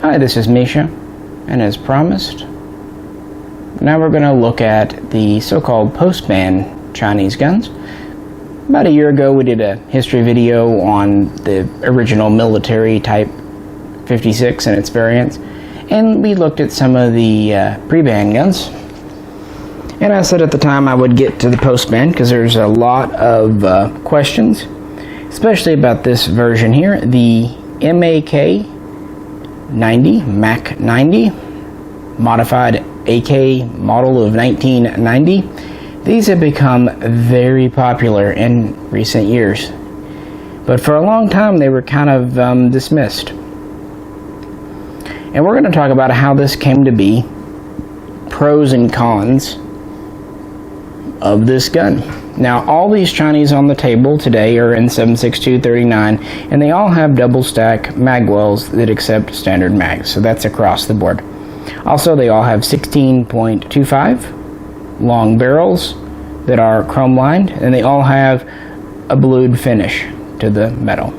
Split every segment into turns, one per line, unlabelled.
Hi, this is Misha, and as promised, now we're going to look at the so-called post-ban Chinese guns. About a year ago we did a history video on the original military Type 56 and its variants, and we looked at some of the pre-ban guns. And I said at the time I would get to the post-ban because there's a lot of questions, especially about this version here, the MAK-90 modified AK model of 1990. These have become very popular in recent years, but for a long time they were kind of dismissed. And we're going to talk about how this came to be, pros and cons of this gun. Now, all these Chinese on the table today are in 7.62-39, and they all have double stack mag wells that accept standard mags, so that's across the board. Also, they all have 16.25 long barrels that are chrome lined, and they all have a blued finish to the metal.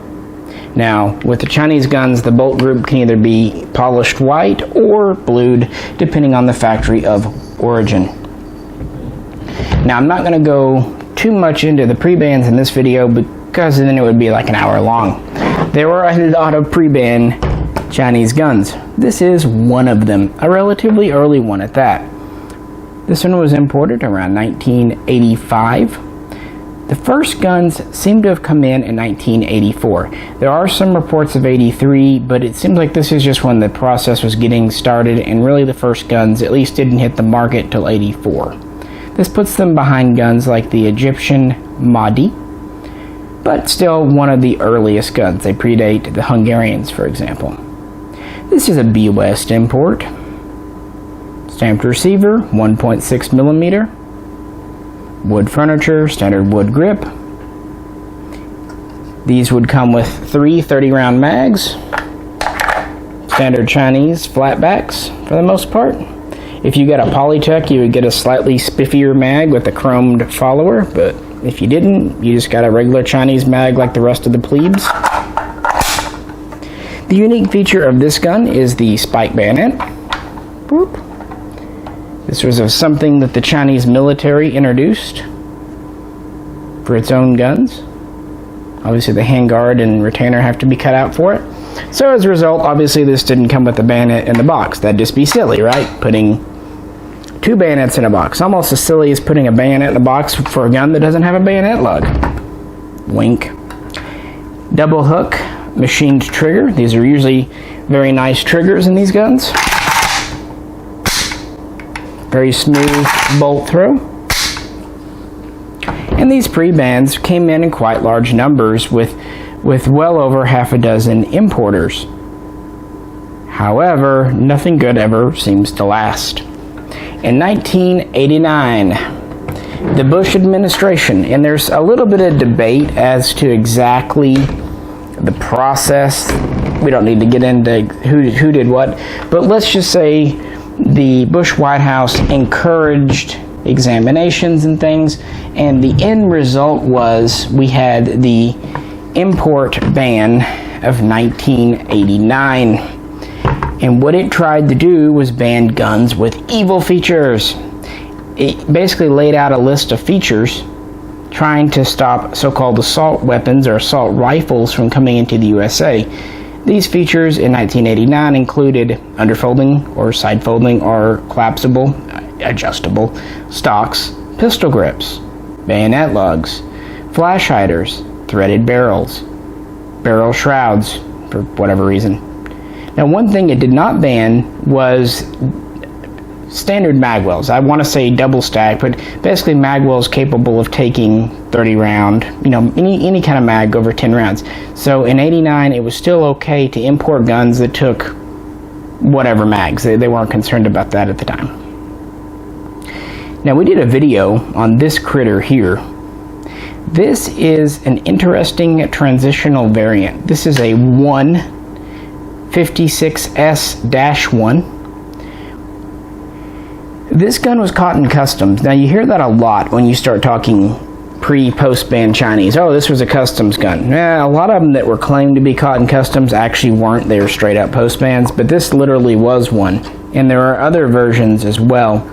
Now, with the Chinese guns, the bolt group can either be polished white or blued, depending on the factory of origin. Now, I'm not going to go too much into the pre-bans in this video because then it would be like an hour long. There were a lot of pre-ban Chinese guns. This is one of them, a relatively early one at that. This one was imported around 1985. The first guns seem to have come in 1984. There are some reports of 83, but it seems like this is just when the process was getting started, and really the first guns at least didn't hit the market till 84. This puts them behind guns like the Egyptian Mahdi, but still one of the earliest guns. They predate the Hungarians, for example. This is a B West import. Stamped receiver, 1.6 millimeter. Wood furniture, standard wood grip. These would come with 3 30-round mags. Standard Chinese flatbacks for the most part. If you got a Polytech, you would get a slightly spiffier mag with a chromed follower, but if you didn't, you just got a regular Chinese mag like the rest of the plebes. The unique feature of this gun is the spike bayonet. Boop. This was something that the Chinese military introduced for its own guns. Obviously the handguard and retainer have to be cut out for it. So as a result, obviously this didn't come with the bayonet in the box. That'd just be silly, right? Putting 2 bayonets in a box. Almost as silly as putting a bayonet in a box for a gun that doesn't have a bayonet lug. Wink. Double hook, machined trigger. These are usually very nice triggers in these guns. Very smooth bolt throw. And these pre-bans came in quite large numbers with well over half a dozen importers. However, nothing good ever seems to last. In 1989, the Bush administration, and there's a little bit of debate as to exactly the process. We don't need to get into who did what, but let's just say the Bush White House encouraged examinations and things, and the end result was we had the import ban of 1989. And what it tried to do was ban guns with evil features. It basically laid out a list of features trying to stop so-called assault weapons or assault rifles from coming into the USA. These features in 1989 included underfolding or side folding or collapsible, adjustable stocks, pistol grips, bayonet lugs, flash hiders, threaded barrels, barrel shrouds for whatever reason. Now, one thing it did not ban was standard mag wells. I want to say double stack, but basically mag wells capable of taking 30 round, any kind of mag over 10 rounds. So in 89, it was still okay to import guns that took whatever mags. They weren't concerned about that at the time. Now, we did a video on this critter here. This is an interesting transitional variant. This is a 156S-1. This gun was caught in customs. Now, you hear that a lot when you start talking pre-post-ban Chinese. Oh, this was a customs gun. A lot of them that were claimed to be caught in customs actually weren't. They were straight up post-bans, but this literally was one. And there are other versions as well.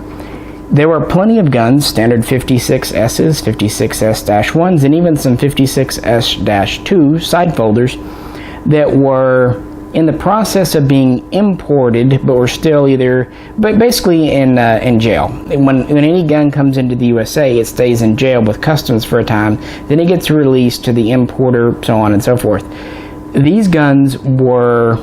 There were plenty of guns, standard 56Ss, 56S-1s, and even some 56S-2 side folders that were in the process of being imported, but were still basically in jail. When any gun comes into the USA, it stays in jail with customs for a time, then it gets released to the importer, so on and so forth. These guns were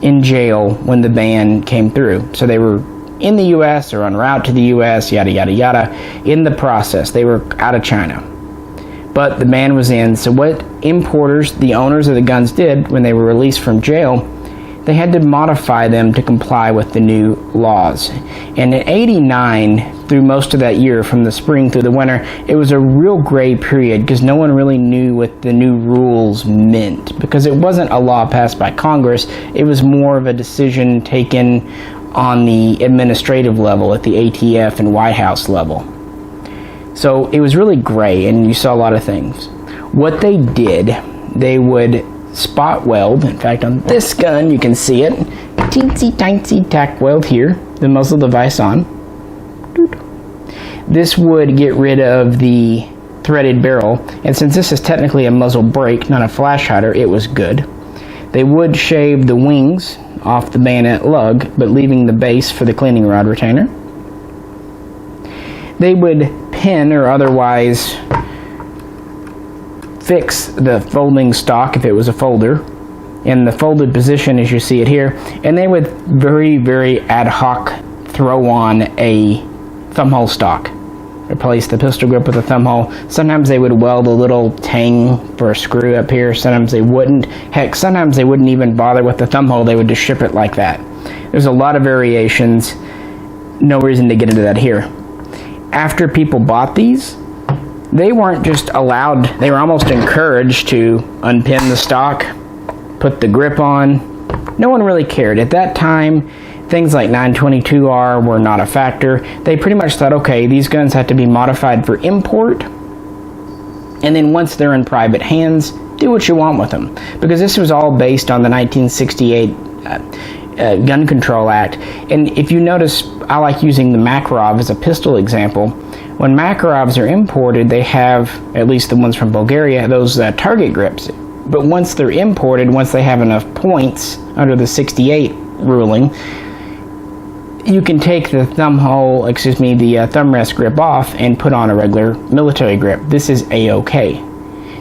in jail when the ban came through, so they were in the US or en route to the US, yada yada yada. In the process, they were out of China, but the ban was in. So what importers, the owners of the guns, did when they were released from jail, they had to modify them to comply with the new laws. And in '89, through most of that year, from the spring through the winter, it was a real gray period because no one really knew what the new rules meant, because it wasn't a law passed by Congress. It was more of a decision taken on the administrative level at the ATF and White House level. So it was really gray, and you saw a lot of things. What they did, they would spot weld. In fact, on this gun, you can see it. Teensy tiny tack weld here, the muzzle device on. This would get rid of the threaded barrel, and since this is technically a muzzle brake, not a flash hider, it was good. They would shave the wings off the bayonet lug, but leaving the base for the cleaning rod retainer. They would pin or otherwise fix the folding stock if it was a folder in the folded position as you see it here, and they would very ad hoc throw on a thumb hole stock. Replace the pistol grip with a thumb hole. Sometimes they would weld a little tang for a screw up here. Sometimes they wouldn't. Heck, sometimes they wouldn't even bother with the thumb hole. They would just ship it like that. There's a lot of variations. No reason to get into that here. After people bought these, they weren't just allowed, they were almost encouraged to unpin the stock, put the grip on. No one really cared. At that time, things like 922R were not a factor. They pretty much thought, okay, these guns have to be modified for import, and then once they're in private hands, do what you want with them. Because this was all based on the 1968 Gun Control Act. And if you notice, I like using the Makarov as a pistol example. When Makarovs are imported, they have, at least the ones from Bulgaria, those target grips. But once they're imported, once they have enough points under the 68 ruling, you can take the the thumb rest grip off and put on a regular military grip. This is A-OK.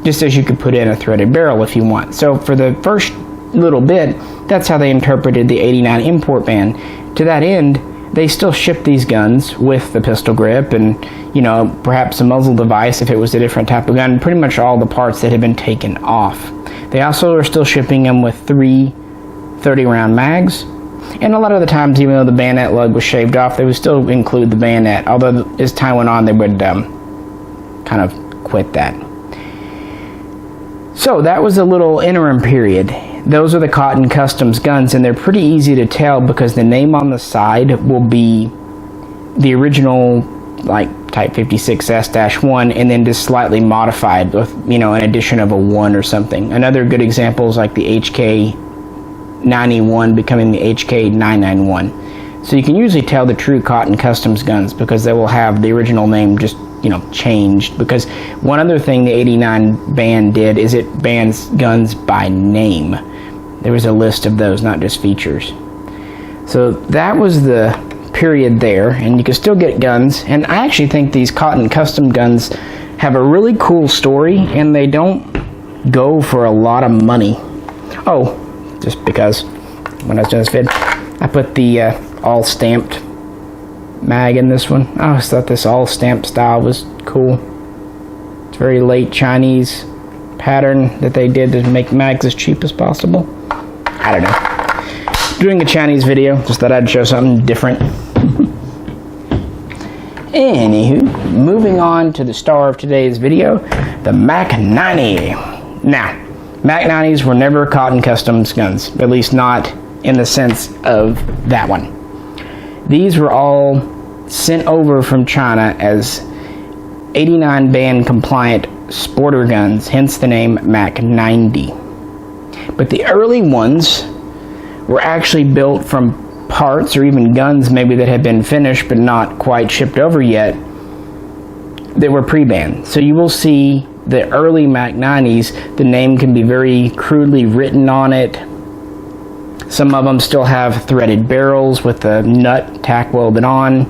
Just as you could put in a threaded barrel if you want. So for the first little bit, that's how they interpreted the '89 import ban. To that end, they still ship these guns with the pistol grip and, perhaps a muzzle device if it was a different type of gun, pretty much all the parts that had been taken off. They also are still shipping them with 3 30-round mags. And a lot of the times, even though the bayonet lug was shaved off, they would still include the bayonet. Although as time went on, they would kind of quit that. So that was a little interim period. Those are the Cotton Customs guns, and they're pretty easy to tell because the name on the side will be the original, like Type 56S-1, and then just slightly modified with, an addition of a 1 or something. Another good example is like the HK91 becoming the HK991. So you can usually tell the true Cotton Customs guns because they will have the original name just, changed. Because one other thing the '89 ban did is it bans guns by name. There was a list of those, not just features. So that was the period there, and you can still get guns. And I actually think these Cotton Custom guns have a really cool story, and they don't go for a lot of money. Oh, just because when I was doing this vid, I put the all stamped mag in this one. I always thought this all stamped style was cool. It's very late Chinese pattern that they did to make mags as cheap as possible. I don't know. Doing a Chinese video, just thought I'd show something different. Anywho, moving on to the star of today's video, the MAK-90. Now, MAK-90s were never Cotton Customs guns, at least not in the sense of that one. These were all sent over from China as 89 band compliant sporter guns, hence the name MAK-90. But the early ones were actually built from parts or even guns maybe that had been finished but not quite shipped over yet. They were pre-banned. So you will see the early MAK-90s, the name can be very crudely written on it. Some of them still have threaded barrels with the nut tack welded on.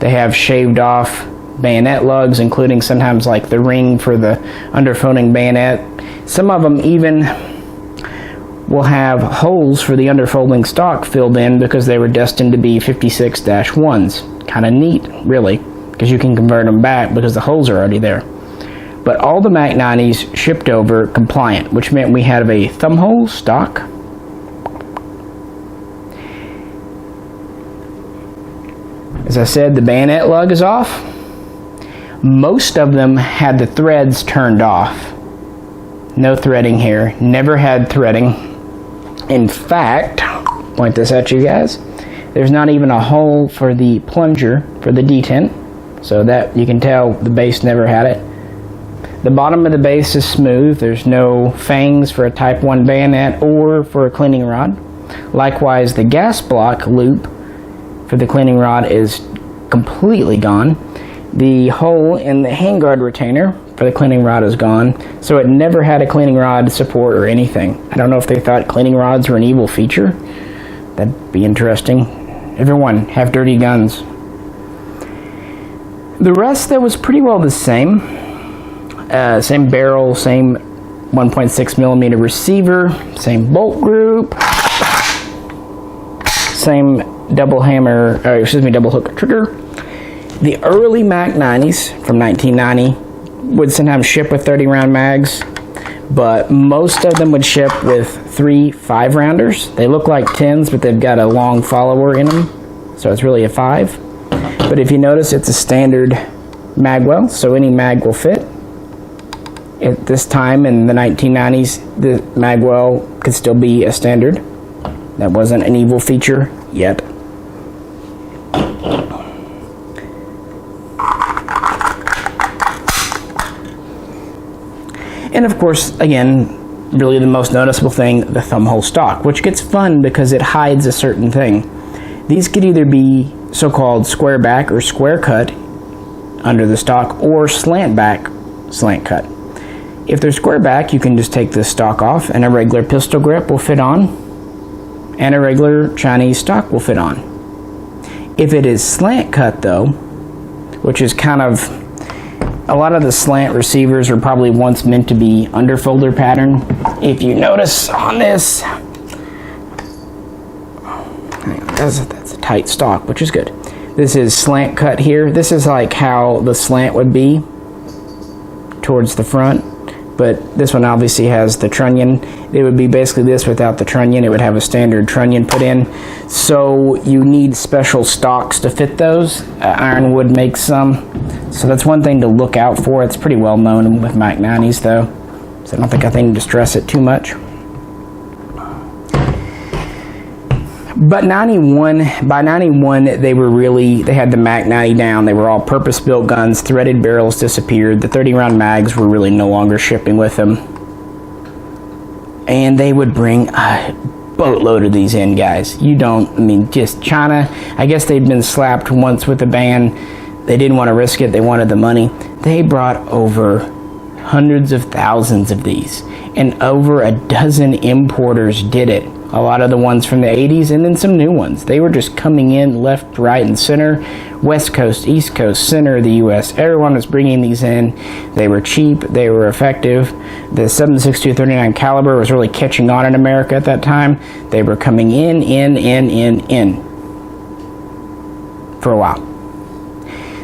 They have shaved off bayonet lugs, including sometimes like the ring for the underfolding bayonet. Some of them even will have holes for the underfolding stock filled in because they were destined to be 56-1s. Kind of neat, really, because you can convert them back because the holes are already there. But all the MAK-90s shipped over compliant, which meant we had a thumb hole stock. As I said, the bayonet lug is off. Most of them had the threads turned off. No threading here. Never had threading. In fact, point this at you guys, there's not even a hole for the plunger for the detent, so that you can tell the base never had it. The bottom of the base is smooth. There's no fangs for a Type 1 bayonet or for a cleaning rod. Likewise, the gas block loop for the cleaning rod is completely gone. The hole in the handguard retainer for the cleaning rod is gone, so it never had a cleaning rod support or anything. I don't know if they thought cleaning rods were an evil feature. That'd be interesting. Everyone have dirty guns. The rest, that was pretty well the same. Same barrel, same 1.6 millimeter receiver, same bolt group, same double hook trigger. The early MAK-90s from 1990 would sometimes ship with 30 round mags, but most of them would ship with 3 5-rounders. They look like 10s, but they've got a long follower in them, so it's really a 5. But if you notice, it's a standard mag well, so any mag will fit. At this time in the 1990s, the mag well could still be a standard. That wasn't an evil feature yet. And of course, again, really the most noticeable thing, the thumb hole stock, which gets fun because it hides a certain thing. These could either be so-called square back or square cut under the stock, or slant back, slant cut. If they're square back, you can just take this stock off and a regular pistol grip will fit on, and a regular Chinese stock will fit on. If it is slant cut though, which is kind of, a lot of the slant receivers are probably once meant to be underfolder pattern. If you notice on this, that's a tight stock, which is good. This is slant cut here. This is like how the slant would be towards the front, but this one obviously has the trunnion. It would be basically this without the trunnion. It would have a standard trunnion put in. So you need special stocks to fit those. Ironwood makes some. So that's one thing to look out for. It's pretty well known with MAK-90s though, so I don't think I need to stress it too much. But by 91, they had the MAK-90 down. They were all purpose-built guns. Threaded barrels disappeared. The 30-round mags were really no longer shipping with them. And they would bring a boatload of these in, guys. Just China, I guess they'd been slapped once with a ban. They didn't want to risk it. They wanted the money. They brought over hundreds of thousands of these. And over a dozen importers did it. A lot of the ones from the 80s and then some new ones. They were just coming in left, right, and center. West Coast, East Coast, center of the U.S. Everyone was bringing these in. They were cheap. They were effective. The 7.62 39 caliber was really catching on in America at that time. They were coming in for a while.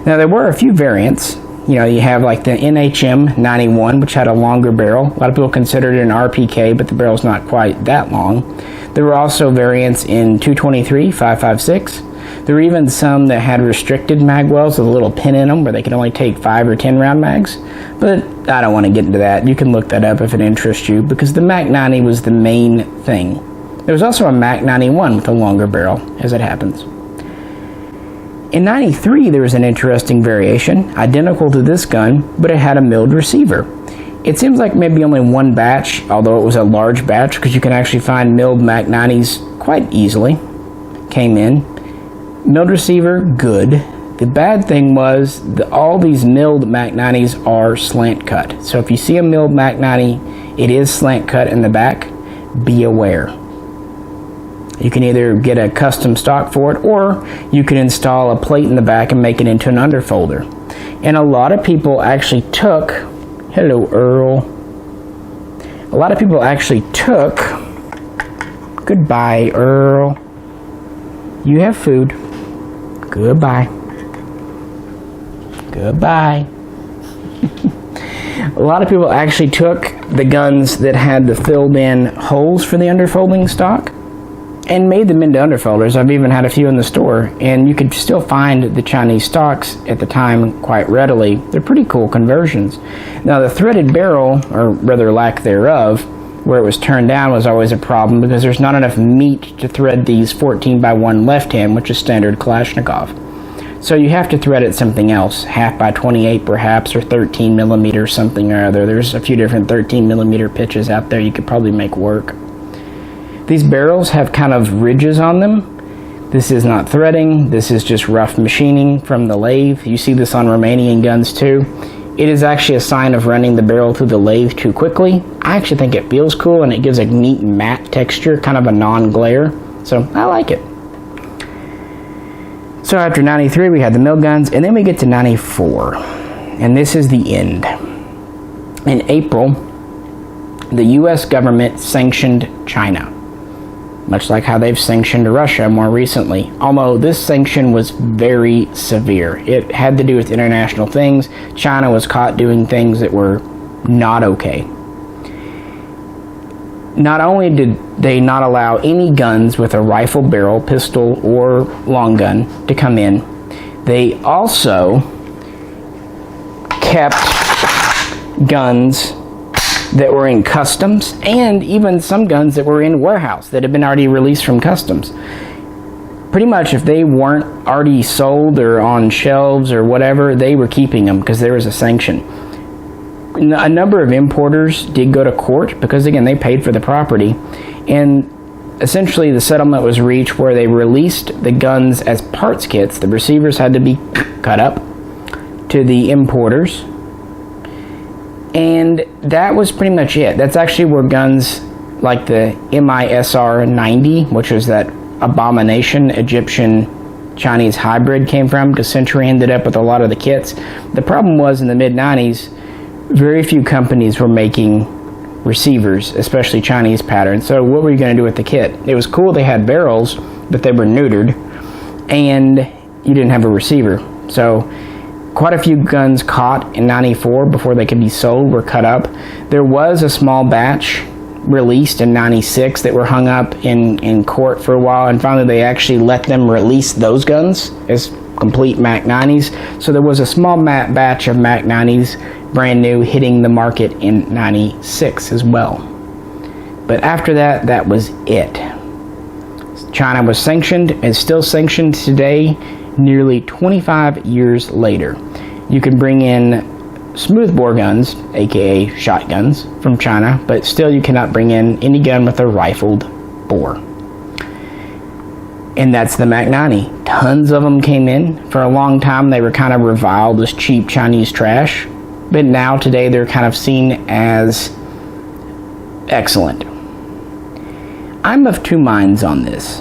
Now, there were a few variants. You have like the NHM 91, which had a longer barrel. A lot of people considered it an RPK, but the barrel's not quite that long. There were also variants in 223, 5.56. There were even some that had restricted mag wells with a little pin in them where they could only take 5 or 10 round mags. But I don't want to get into that. You can look that up if it interests you, because the MAK-90 was the main thing. There was also a MAK-91 with a longer barrel, as it happens. In 93, there was an interesting variation, identical to this gun, but it had a milled receiver. It seems like maybe only one batch, although it was a large batch, because you can actually find milled MAK-90s quite easily, came in. Milled receiver, good. The bad thing was that all these milled MAK-90s are slant cut. So if you see a milled MAK-90, it is slant cut in the back. Be aware. You can either get a custom stock for it, or you can install a plate in the back and make it into an underfolder. And a lot of people actually took, hello Earl, a lot of people actually took, goodbye Earl, you have food, goodbye, goodbye. A lot of people actually took the guns that had the filled in holes for the underfolding stock and made them into underfolders. I've even had a few in the store, and you could still find the Chinese stocks at the time quite readily. They're pretty cool conversions. Now the threaded barrel, or rather lack thereof, where it was turned down was always a problem because there's not enough meat to thread these 14x1 left hand, which is standard Kalashnikov. So you have to thread it something else, 1/2x28 perhaps, or 13mm something or other. There's a few different 13mm pitches out there you could probably make work. These barrels have kind of ridges on them. This is not threading, this is just rough machining from the lathe. You see this on Romanian guns too. It is actually a sign of running the barrel through the lathe too quickly. I actually think it feels cool and it gives a neat matte texture, kind of a non-glare. So I like it. So after 93 we had the mill guns, and then we get to 94. And this is the end. In April, the US government sanctioned China, much like how they've sanctioned Russia more recently. Although this sanction was very severe. It had to do with international things. China was caught doing things that were not okay. Not only did they not allow any guns with a rifle barrel, pistol, or long gun to come in, they also kept guns that were in customs, and even some guns that were in warehouse that had been already released from customs. Pretty much if they weren't already sold or on shelves or whatever, they were keeping them because there was a sanction. A number of importers did go to court because, again, they paid for the property, and essentially the settlement was reached where they released the guns as parts kits. The receivers had to be cut up to the importers, and that was pretty much it. That's actually where guns like the MAK-90, which was that abomination Egyptian Chinese hybrid, came from, because Century ended up with a lot of the kits. The problem was in the mid-90s, very few companies were making receivers, especially Chinese patterns. So what were you going to do with the kit? It was cool they had barrels, but they were neutered, and you didn't have a receiver. So quite a few guns caught in 94 before they could be sold were cut up. There was a small batch released in 96 that were hung up in court for a while, and finally they actually let them release those guns as complete MAK-90s. So there was a small batch of MAK-90s brand new hitting the market in 96 as well. But after that, that was it. China was sanctioned and still sanctioned today, nearly 25 years later. You can bring in smoothbore guns, aka shotguns, from China, but still you cannot bring in any gun with a rifled bore. And that's the MAK-90. Tons of them came in. For a long time they were kind of reviled as cheap Chinese trash, but now today they're kind of seen as excellent. I'm of two minds on this.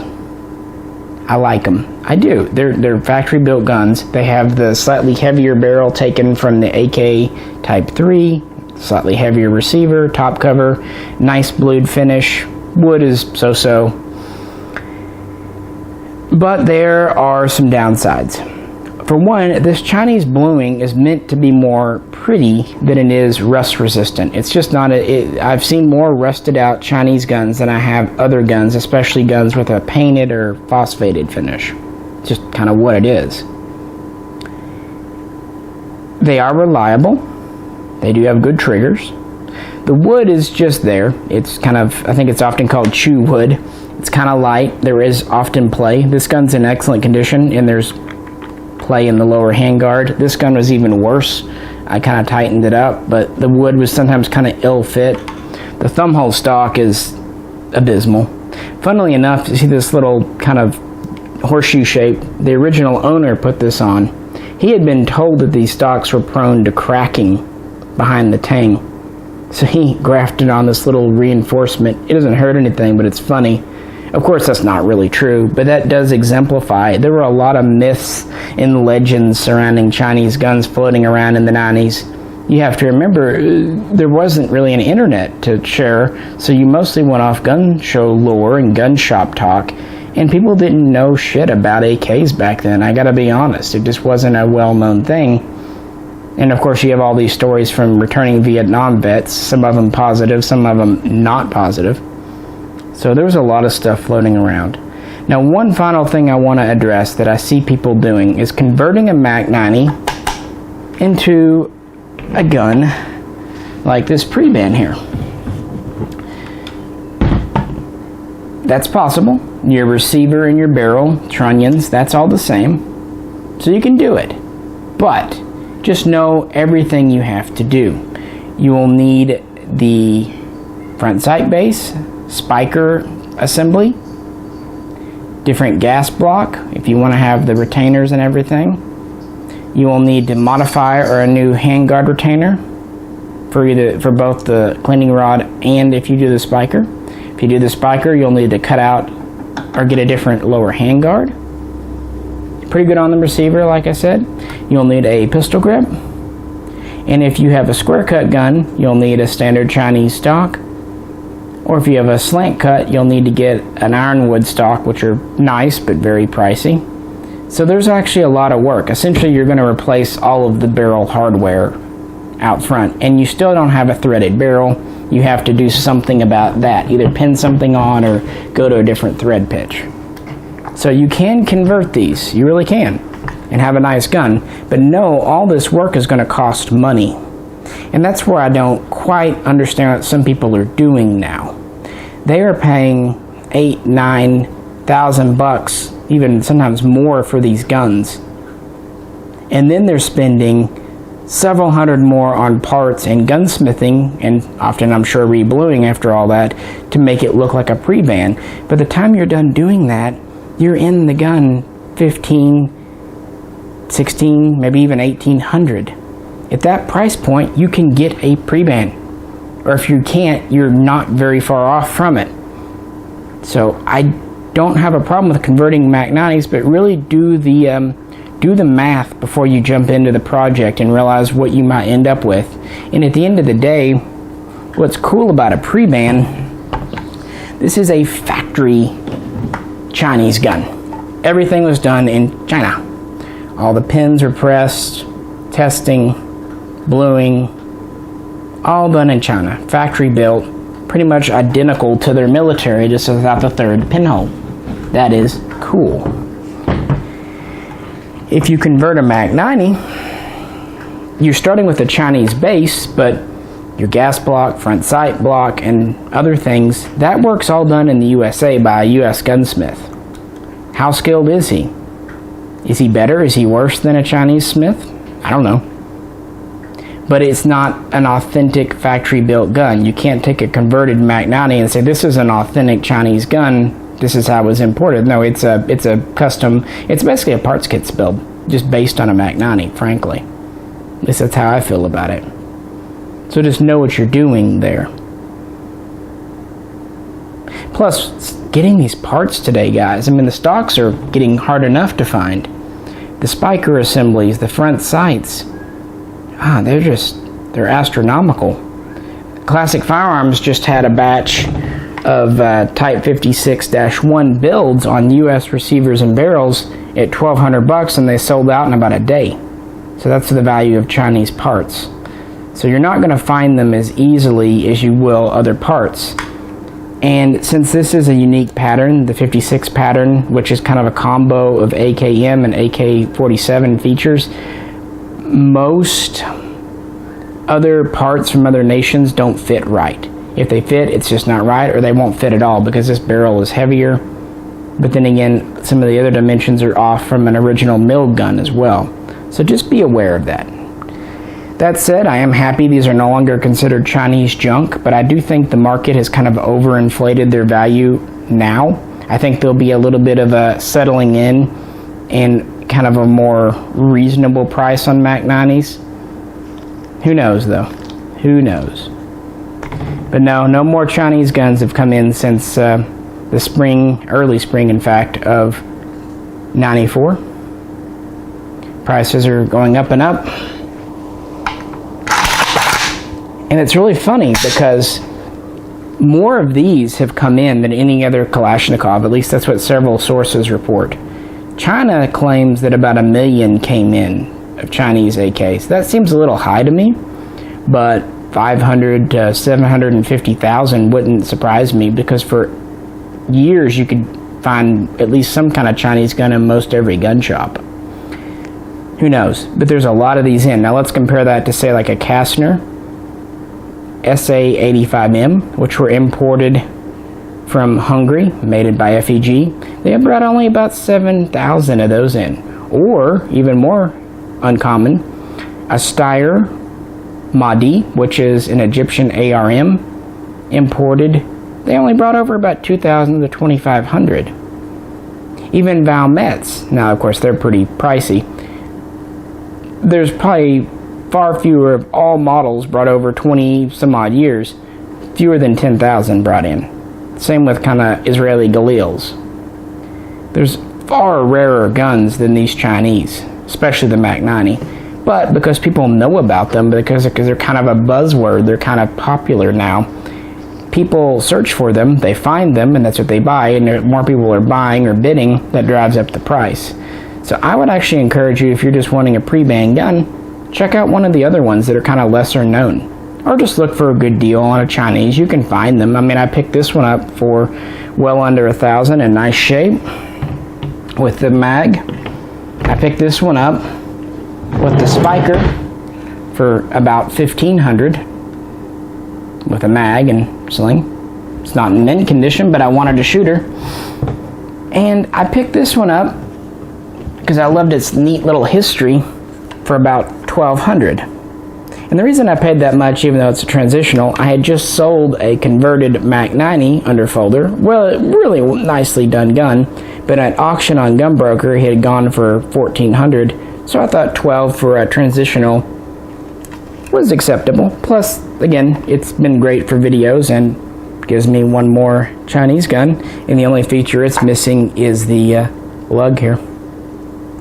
I like them. I do. They're factory built guns. They have the slightly heavier barrel taken from the AK Type 3, slightly heavier receiver, top cover, nice blued finish. Wood is so-so. But there are some downsides. For one, this Chinese bluing is meant to be more pretty than it is rust resistant. It's just not I've seen more rusted out Chinese guns than I have other guns, especially guns with a painted or phosphated finish. Just kind of what it is. They are reliable. They do have good triggers. The wood is just there. It's kind of, I think it's often called chew wood. It's kind of light. There is often play. This gun's in excellent condition, and there's play in the lower handguard. This gun was even worse. I kind of tightened it up, but the wood was sometimes kind of ill fit. The thumb hole stock is abysmal. Funnily enough, you see this little kind of horseshoe shape. The original owner put this on. He had been told that these stocks were prone to cracking behind the tang. So he grafted on this little reinforcement. It doesn't hurt anything, but it's funny. Of course, that's not really true, but that does exemplify. There were a lot of myths and legends surrounding Chinese guns floating around in the 90s. You have to remember, there wasn't really an internet to share, so you mostly went off gun show lore and gun shop talk, and people didn't know shit about AKs back then. I gotta be honest, it just wasn't a well-known thing. And of course, you have all these stories from returning Vietnam vets, some of them positive, some of them not positive. So there's a lot of stuff floating around. Now, one final thing I want to address that I see people doing is converting a MAK-90 into a gun like this preban here. That's possible. Your receiver and your barrel, trunnions, that's all the same. So you can do it. But just know everything you have to do. You will need the front sight base, spiker assembly, different gas block if you want to have the retainers and everything. You will need to modify or a new handguard retainer for both the cleaning rod and if you do the spiker. If you do the spiker, you'll need to cut out or get a different lower handguard. Pretty good on the receiver, like I said. You'll need a pistol grip. And if you have a square cut gun, you'll need a standard Chinese stock. Or if you have a slant cut, you'll need to get an ironwood stock, which are nice but very pricey. So there's actually a lot of work. Essentially, you're going to replace all of the barrel hardware out front, and you still don't have a threaded barrel. You have to do something about that, either pin something on or go to a different thread pitch. So you can convert these, you really can, and have a nice gun, but no, all this work is going to cost money. And that's where I don't quite understand what some people are doing now. They are paying $8,000-9,000, even sometimes more for these guns. And then they're spending several hundred more on parts and gunsmithing, and often I'm sure rebluing after all that, to make it look like a preban. By the time you're done doing that, you're in the gun 15, 16, maybe even 1800. At that price point, you can get a preban. Or if you can't, you're not very far off from it. So I don't have a problem with converting MAK-90s, but really do the math before you jump into the project and realize what you might end up with. And at the end of the day, what's cool about a preban, this is a factory Chinese gun. Everything was done in China. All the pins are pressed, testing, bluing, all done in China. Factory built, pretty much identical to their military, just without the third pinhole. That is cool. If you convert a MAK-90, you're starting with a Chinese base, but your gas block, front sight block, and other things, that work's all done in the USA by a US gunsmith. How skilled is he? Is he better? Is he worse than a Chinese smith? I don't know. But it's not an authentic factory-built gun. You can't take a converted MAK-90 and say, this is an authentic Chinese gun, this is how it was imported. No, it's a custom, it's basically a parts kit build, just based on a MAK-90, frankly. At least that's how I feel about it. So just know what you're doing there. Plus, getting these parts today, guys, I mean, the stocks are getting hard enough to find. The spiker assemblies, the front sights, they're astronomical. Classic Firearms just had a batch of Type 56-1 builds on US receivers and barrels at $1,200, and they sold out in about a day. So that's the value of Chinese parts. So you're not going to find them as easily as you will other parts. And since this is a unique pattern, the 56 pattern, which is kind of a combo of AKM and AK-47 features, most other parts from other nations don't fit right. If they fit, it's just not right, or they won't fit at all because this barrel is heavier But then again, some of the other dimensions are off from an original milled gun as well. So just be aware of that. That said, I am happy these are no longer considered Chinese junk, but I do think the market has kind of overinflated their value now. I think there'll be a little bit of a settling in and kind of a more reasonable price on MAK-90s. Who knows, though? Who knows? But no more Chinese guns have come in since the spring, early spring, in fact, of '94. Prices are going up and up. And it's really funny because more of these have come in than any other Kalashnikov. At least that's what several sources report. China claims that about 1 million came in of Chinese AKs. That seems a little high to me, but 500 to 750,000 wouldn't surprise me, because for years you could find at least some kind of Chinese gun in most every gun shop. Who knows? But there's a lot of these in. Now let's compare that to, say, like a Kastner SA-85M, which were imported from Hungary, made by FEG. They have brought only about 7,000 of those in. Or, even more uncommon, a Steyr Mahdi, which is an Egyptian ARM, imported. They only brought over about 2,000 to 2,500. Even Valmets, now of course they're pretty pricey. There's probably far fewer of all models brought over 20 some odd years, fewer than 10,000 brought in. Same with kind of Israeli Galils. There's far rarer guns than these Chinese, especially the MAK-90. But because people know about them, because they're kind of a buzzword, they're kind of popular now, people search for them, they find them, and that's what they buy, and more people are buying or bidding. That drives up the price. So I would actually encourage you, if you're just wanting a pre-ban gun, check out one of the other ones that are kind of lesser known. Or just look for a good deal on a Chinese. You can find them. I mean, I picked this one up for well under 1,000 in nice shape with the mag. I picked this one up with the spiker for about 1,500 with a mag and sling. It's not in mint condition, but I wanted a shooter. And I picked this one up because I loved its neat little history for about 1,200. And the reason I paid that much, even though it's a transitional, I had just sold a converted MAK-90 underfolder. Well, really nicely done gun, but at auction on Gunbroker, it had gone for 1,400. So I thought 12 for a transitional was acceptable. Plus, again, it's been great for videos and gives me one more Chinese gun. And the only feature it's missing is the lug here.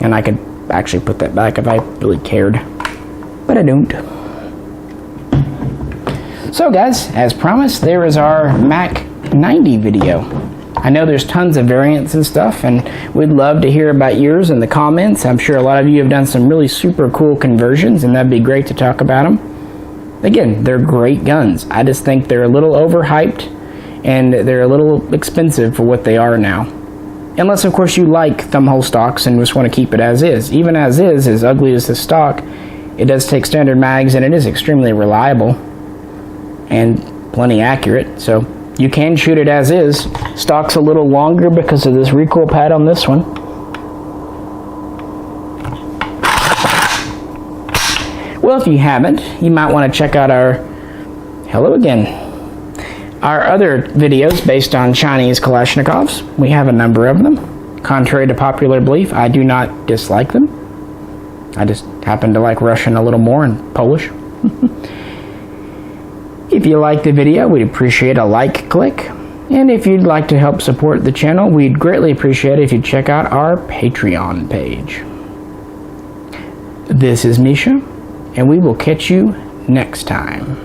And I could actually put that back if I really cared, but I don't. So guys, as promised, there is our MAK-90 video. I know there's tons of variants and stuff, and we'd love to hear about yours in the comments. I'm sure a lot of you have done some really super cool conversions, and that'd be great to talk about them. Again, they're great guns. I just think they're a little overhyped, and they're a little expensive for what they are now. Unless, of course, you like thumbhole stocks and just want to keep it as is. Even as is, as ugly as the stock, it does take standard mags, and it is extremely reliable and plenty accurate. So you can shoot it as is. Stock's a little longer because of this recoil pad on this one. Well, if you haven't, you might want to check out our other videos based on Chinese Kalashnikovs. We have a number of them. Contrary to popular belief, I do not dislike them. I just happen to like Russian a little more and Polish. If you like the video, we'd appreciate a like click. And if you'd like to help support the channel, we'd greatly appreciate it if you'd check out our Patreon page. This is Misha, and we will catch you next time.